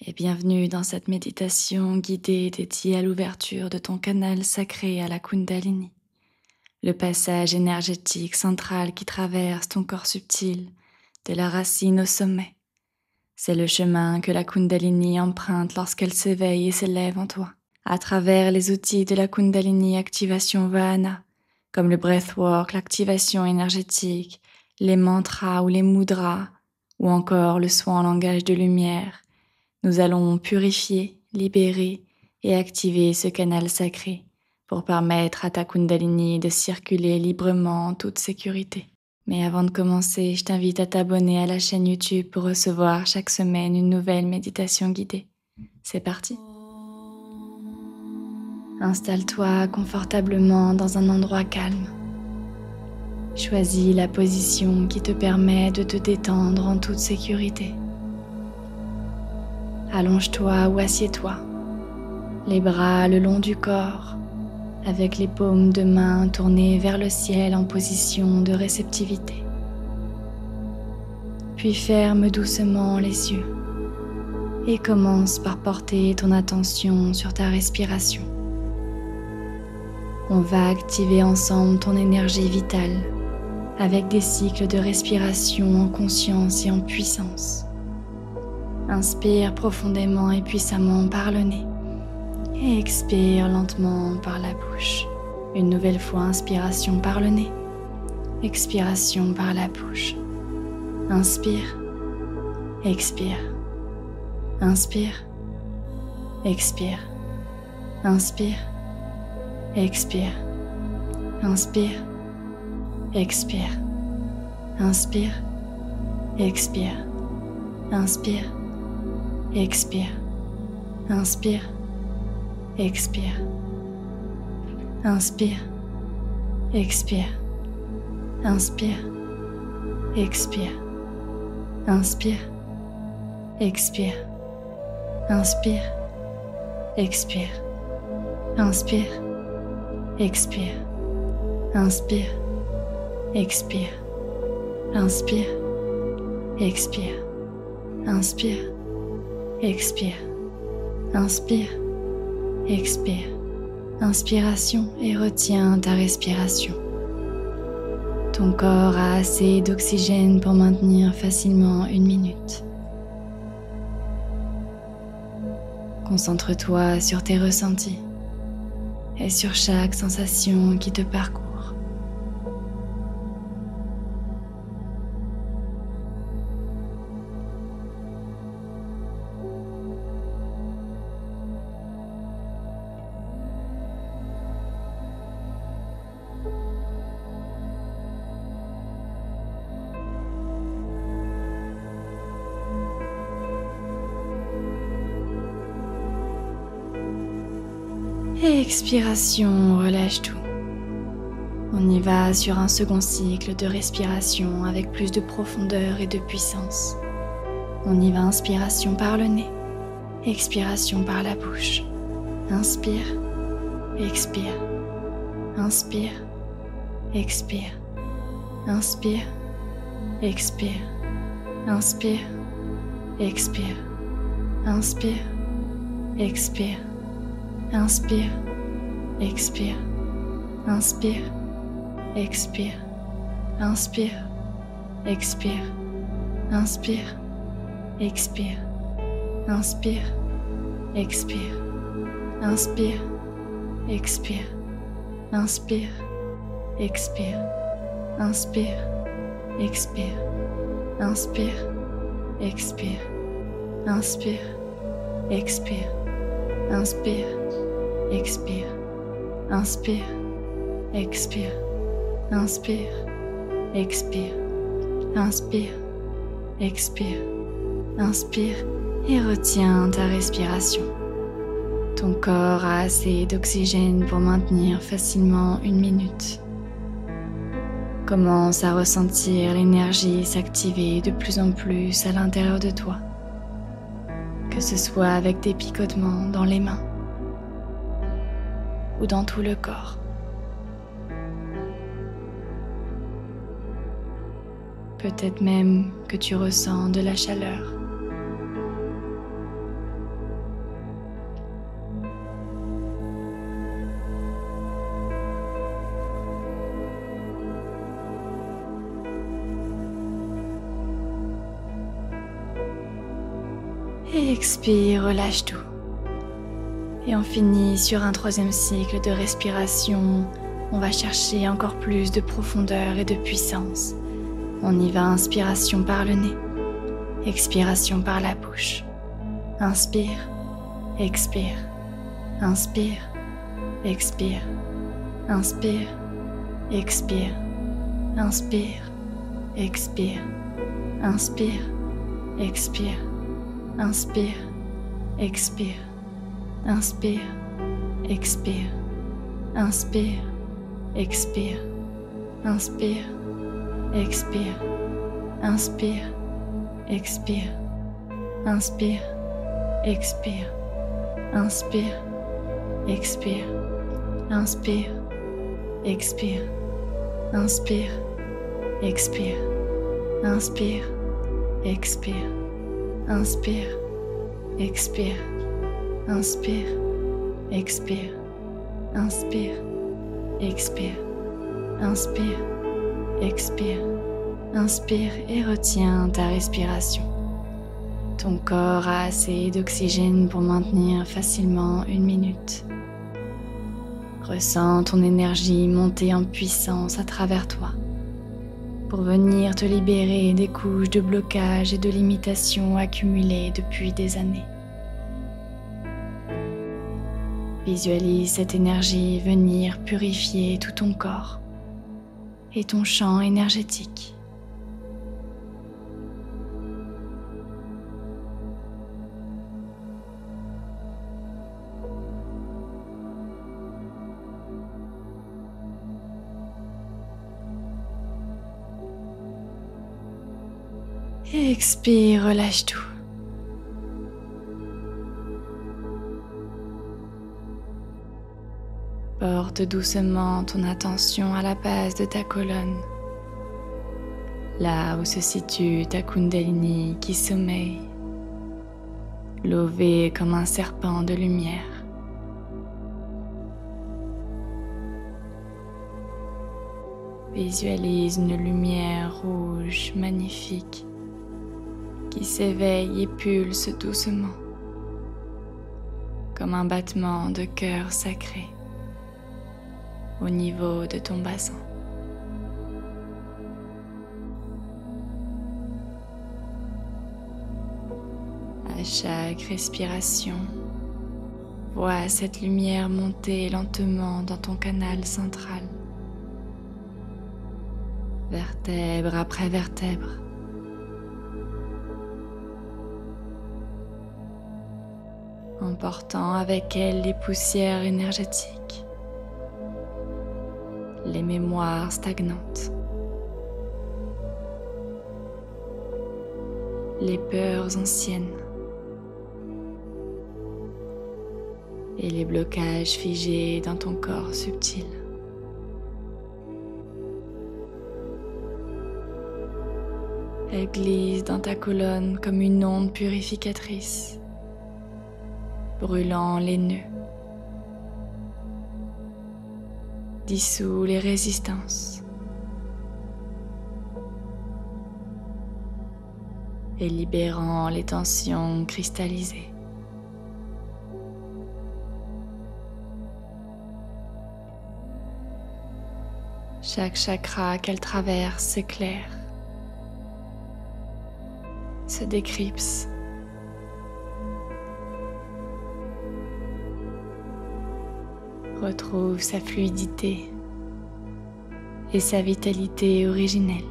et bienvenue dans cette méditation guidée dédiée à l'ouverture de ton canal sacré à la Kundalini, le passage énergétique central qui traverse ton corps subtil, de la racine au sommet. C'est le chemin que la Kundalini emprunte lorsqu'elle s'éveille et s'élève en toi, à travers les outils de la Kundalini Activation Vahana, comme le breathwork, l'activation énergétique, les mantras ou les mudras, ou encore le soin en langage de lumière. Nous allons purifier, libérer et activer ce canal sacré pour permettre à ta Kundalini de circuler librement en toute sécurité. Mais avant de commencer, je t'invite à t'abonner à la chaîne YouTube pour recevoir chaque semaine une nouvelle méditation guidée. C'est parti! Installe-toi confortablement dans un endroit calme. Choisis la position qui te permet de te détendre en toute sécurité. Allonge-toi ou assieds-toi, les bras le long du corps, avec les paumes de main tournées vers le ciel en position de réceptivité. Puis ferme doucement les yeux et commence par porter ton attention sur ta respiration. On va activer ensemble ton énergie vitale avec des cycles de respiration en conscience et en puissance. Inspire profondément et puissamment par le nez et expire lentement par la bouche. Une nouvelle fois, inspiration par le nez, expiration par la bouche. Inspire, expire, inspire, expire, inspire, expire, inspire, expire, inspire, expire, inspire, expire, inspire, expire, inspire, expire, inspire, expire, inspire, expire, inspire, expire, inspire, expire, inspire, expire, inspire, expire, inspire, expire, inspire, expire. Inspiration et retiens ta respiration. Ton corps a assez d'oxygène pour maintenir facilement 1 minute. Concentre-toi sur tes ressentis et sur chaque sensation qui te parcourt. Et expiration, relâche tout. On y va sur un second cycle de respiration avec plus de profondeur et de puissance. On y va, inspiration par le nez, expiration par la bouche. Inspire, expire, inspire, expire, inspire, expire, inspire, expire, inspire, expire. Inspire, expire, inspire, expire, inspire, expire, inspire, expire, inspire, expire, inspire, expire, inspire, expire, inspire, expire, inspire, expire, inspire, expire, inspire, expire, inspire, expire, inspire, expire, inspire, expire, inspire et retiens ta respiration. Ton corps a assez d'oxygène pour maintenir facilement 1 minute. Commence à ressentir l'énergie s'activer de plus en plus à l'intérieur de toi, que ce soit avec des picotements dans les mains ou dans tout le corps. Peut-être même que tu ressens de la chaleur. Et expire, relâche tout. Et on finit sur un troisième cycle de respiration. On va chercher encore plus de profondeur et de puissance. On y va, inspiration par le nez, expiration par la bouche. Inspire, expire, inspire, expire, inspire, expire, inspire, expire, inspire, expire, inspire, expire, inspire, expire, inspire, expire, inspire, expire, inspire, expire, inspire, expire, inspire, expire, inspire, expire, inspire, expire, inspire, expire, inspire, expire, inspire, expire, inspire, expire, inspire, expire, inspire et retiens ta respiration. Ton corps a assez d'oxygène pour maintenir facilement 1 minute. Ressens ton énergie monter en puissance à travers toi pour venir te libérer des couches de blocage et de limitations accumulées depuis des années. Visualise cette énergie venir purifier tout ton corps et ton champ énergétique. Et expire, relâche tout. Porte doucement ton attention à la base de ta colonne, là où se situe ta Kundalini qui sommeille, lové comme un serpent de lumière. Visualise une lumière rouge magnifique qui s'éveille et pulse doucement, comme un battement de cœur sacré au niveau de ton bassin. À chaque respiration, vois cette lumière monter lentement dans ton canal central, vertèbre après vertèbre. Emportant avec elle les poussières énergétiques, les mémoires stagnantes, les peurs anciennes et les blocages figés dans ton corps subtil. Elle glisse dans ta colonne comme une onde purificatrice, brûlant les nœuds, dissout les résistances et libérant les tensions cristallisées. Chaque chakra qu'elle traverse s'éclaire, se décrypte, retrouve sa fluidité et sa vitalité originelle.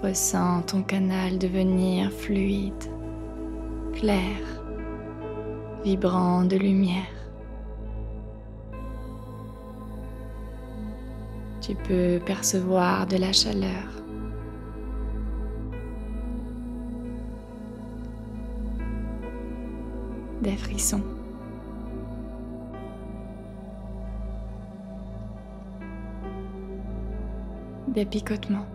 Ressens ton canal devenir fluide, clair, vibrant de lumière. Tu peux percevoir de la chaleur, des frissons, des picotements,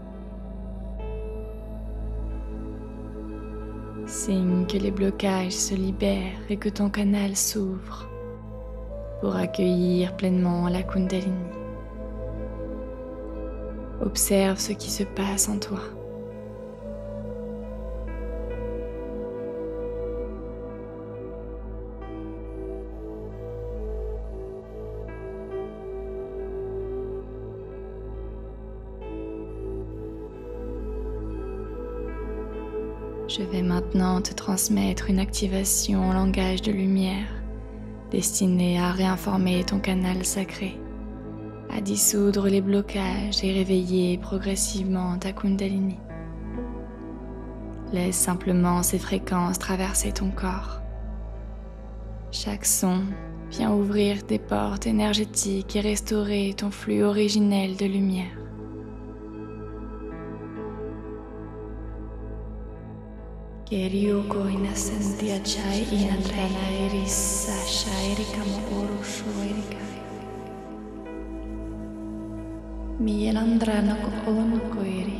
signe que les blocages se libèrent et que ton canal s'ouvre pour accueillir pleinement la Kundalini. Observe ce qui se passe en toi. Je vais maintenant te transmettre une activation en langage de lumière destinée à réinformer ton canal sacré, à dissoudre les blocages et réveiller progressivement ta Kundalini. Laisse simplement ces fréquences traverser ton corps. Chaque son vient ouvrir des portes énergétiques et restaurer ton flux originel de lumière. Kerioko inasanti achai inadrana eris ashairika mo oro shoirika. Mielandrana ko ono koiri.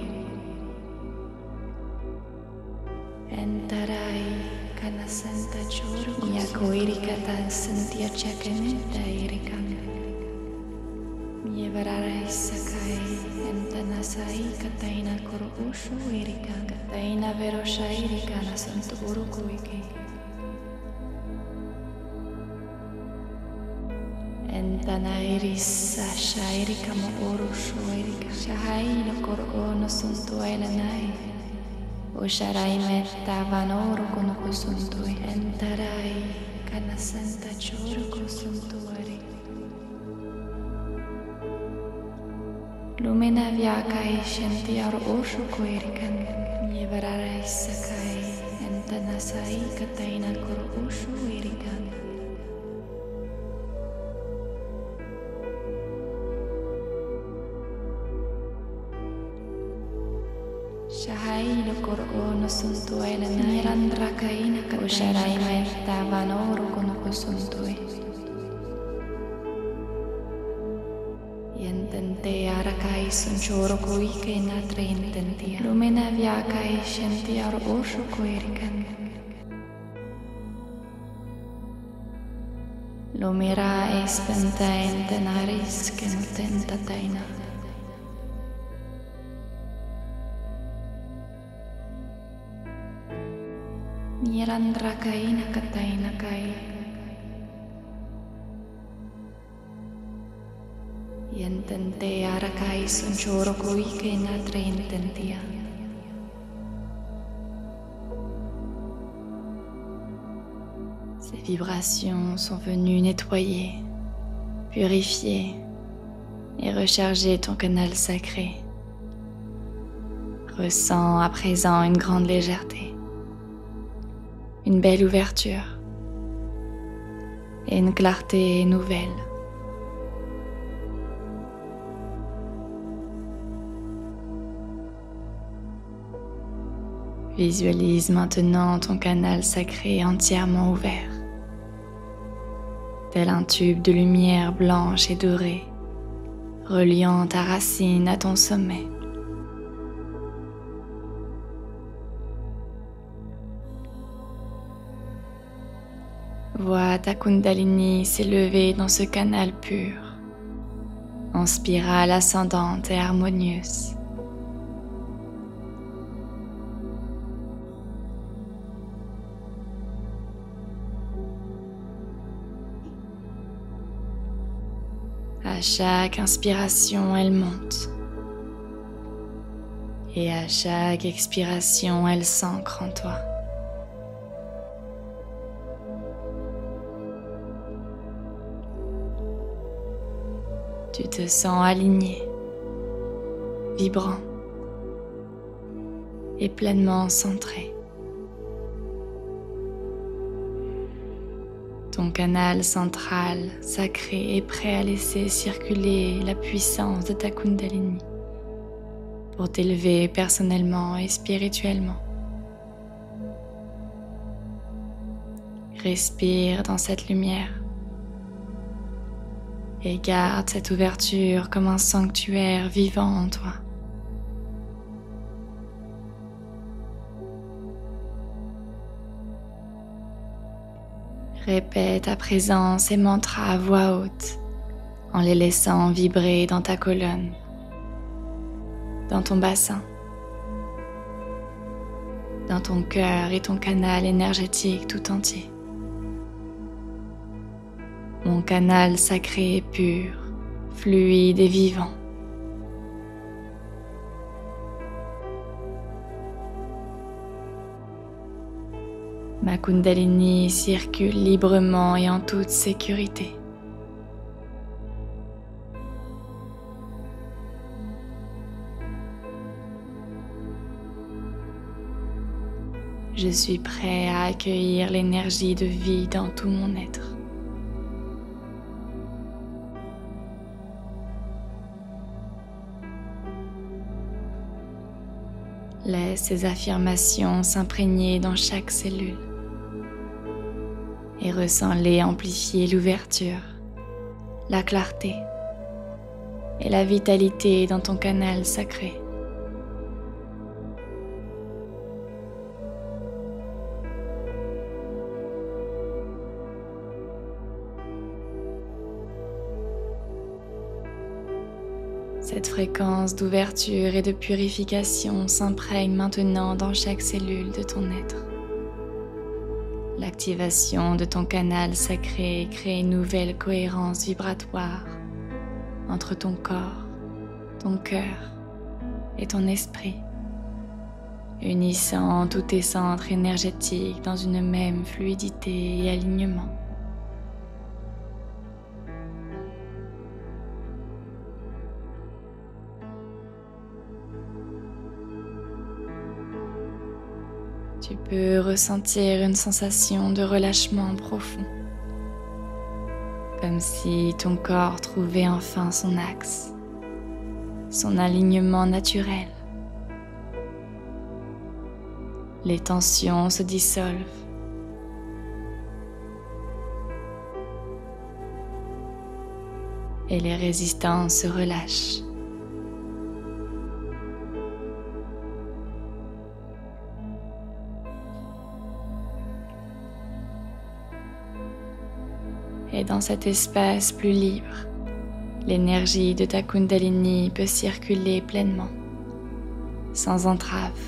Entarai kanasanta choro. Yakoirika tan santi achakaneta irikam. Mievararai sakai entanasai kataina koro ushu irikam. Kataina veroshairika nasanto urukuiki. Entanairis ashairika mo oro shoirika. Shahai no koro ono sunto elanai. Osharai metta vanoro kono kusuntui. Entarai kanasanta choro kusuntuari. Lumina vyakai shantiaro oshu koirikan. Mievararai sakai entanasai kataina koro oshu irikan. Shahai no koro ono suntu elana mirandra kaina kataina. Osharai metta vanoro kono kusuntui. Yentente arakai sunchoro koike natre intentia. Lumina vyakai shantiaro oshu koirikan. Lumira espenta entenaris kenutentataina. Mirandra kaina kataina kai. Yentente arakai sunchoro koike natre intentia. Ces vibrations sont venues nettoyer, purifier et recharger ton canal sacré. Ressens à présent une grande légèreté, une belle ouverture et une clarté nouvelle. Visualise maintenant ton canal sacré entièrement ouvert, tel un tube de lumière blanche et dorée, reliant ta racine à ton sommet. Vois ta Kundalini s'élever dans ce canal pur, en spirale ascendante et harmonieuse. À chaque inspiration, elle monte. Et à chaque expiration, elle s'ancre en toi. Tu te sens aligné, vibrant et pleinement centré. Ton canal central sacré est prêt à laisser circuler la puissance de ta Kundalini pour t'élever personnellement et spirituellement. Respire dans cette lumière et garde cette ouverture comme un sanctuaire vivant en toi. Répète à présent ces mantras à voix haute en les laissant vibrer dans ta colonne. dans ton bassin, dans ton cœur et ton canal énergétique tout entier. Mon canal sacré et pur, fluide et vivant. Ma Kundalini circule librement et en toute sécurité. Je suis prêt à accueillir l'énergie de vie dans tout mon être. Laisse ces affirmations s'imprégner dans chaque cellule et ressens-les amplifier l'ouverture, la clarté et la vitalité dans ton canal sacré. Cette fréquence d'ouverture et de purification s'imprègne maintenant dans chaque cellule de ton être. L'activation de ton canal sacré crée une nouvelle cohérence vibratoire entre ton corps, ton cœur et ton esprit, unissant tous tes centres énergétiques dans une même fluidité et alignement. Tu peux ressentir une sensation de relâchement profond, comme si ton corps trouvait enfin son axe, son alignement naturel. Les tensions se dissolvent. Et les résistances se relâchent. Et dans cet espace plus libre, l'énergie de ta Kundalini peut circuler pleinement, sans entrave,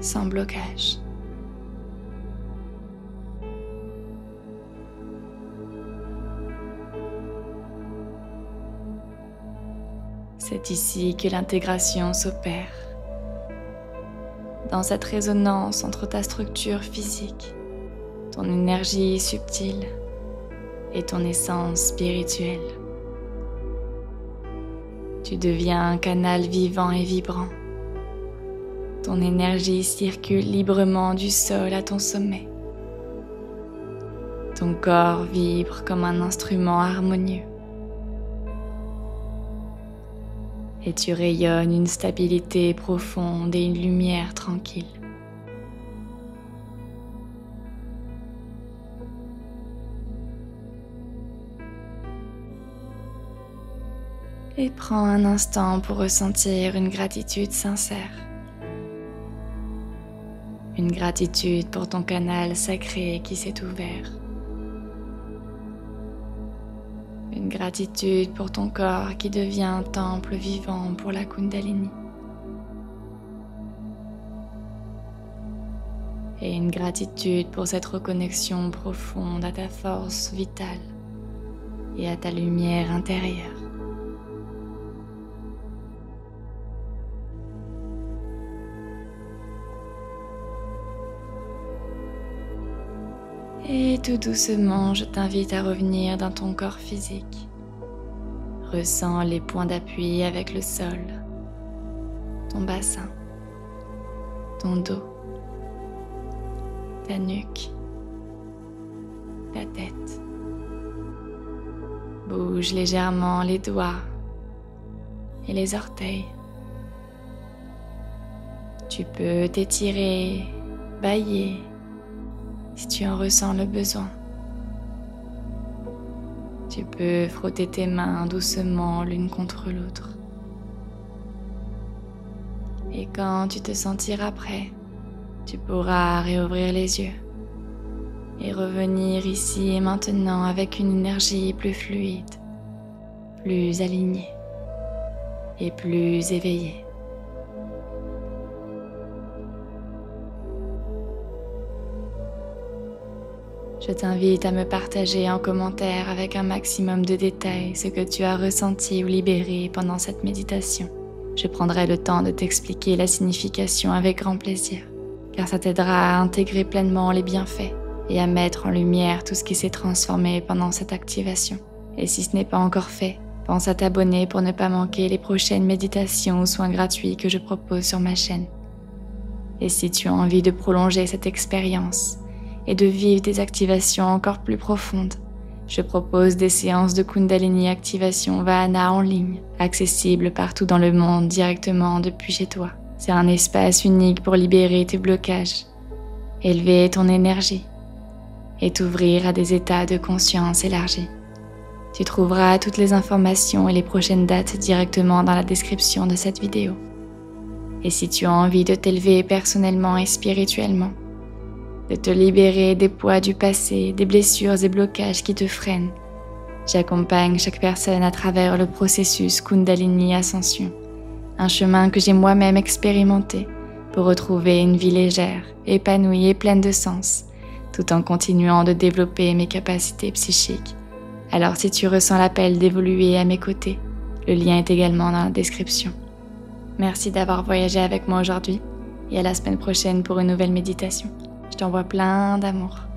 sans blocage. C'est ici que l'intégration s'opère. Dans cette résonance entre ta structure physique, ton énergie subtile et ton essence spirituelle. Tu deviens un canal vivant et vibrant. Ton énergie circule librement du sol à ton sommet. Ton corps vibre comme un instrument harmonieux. Et tu rayonnes une stabilité profonde et une lumière tranquille. Et prends un instant pour ressentir une gratitude sincère. Une gratitude pour ton canal sacré qui s'est ouvert. Une gratitude pour ton corps qui devient un temple vivant pour la Kundalini. Et une gratitude pour cette reconnexion profonde à ta force vitale et à ta lumière intérieure. Et tout doucement, je t'invite à revenir dans ton corps physique. Ressens les points d'appui avec le sol, ton bassin, ton dos, ta nuque, ta tête. Bouge légèrement les doigts et les orteils. Tu peux t'étirer, bâiller, si tu en ressens le besoin. Tu peux frotter tes mains doucement l'une contre l'autre. Et quand tu te sentiras prêt, tu pourras réouvrir les yeux et revenir ici et maintenant avec une énergie plus fluide, plus aligné et plus éveillé. Je t'invite à me partager en commentaire avec un maximum de détails ce que tu as ressenti ou libéré pendant cette méditation. Je prendrai le temps de t'expliquer la signification avec grand plaisir, car ça t'aidera à intégrer pleinement les bienfaits et à mettre en lumière tout ce qui s'est transformé pendant cette activation. Et si ce n'est pas encore fait, pense à t'abonner pour ne pas manquer les prochaines méditations ou soins gratuits que je propose sur ma chaîne. Et si tu as envie de prolonger cette expérience et de vivre des activations encore plus profondes, je propose des séances de Kundalini Activation Vahana en ligne, accessibles partout dans le monde directement depuis chez toi. C'est un espace unique pour libérer tes blocages, élever ton énergie et t'ouvrir à des états de conscience élargis. Tu trouveras toutes les informations et les prochaines dates directement dans la description de cette vidéo. Et si tu as envie de t'élever personnellement et spirituellement, de te libérer des poids du passé, des blessures et blocages qui te freinent, j'accompagne chaque personne à travers le processus Kundalini Ascension, un chemin que j'ai moi-même expérimenté pour retrouver une vie légère, épanouie et pleine de sens, tout en continuant de développer mes capacités psychiques. Alors si tu ressens l'appel d'évoluer à mes côtés, le lien est également dans la description. Merci d'avoir voyagé avec moi aujourd'hui et à la semaine prochaine pour une nouvelle méditation. Je t'envoie plein d'amour.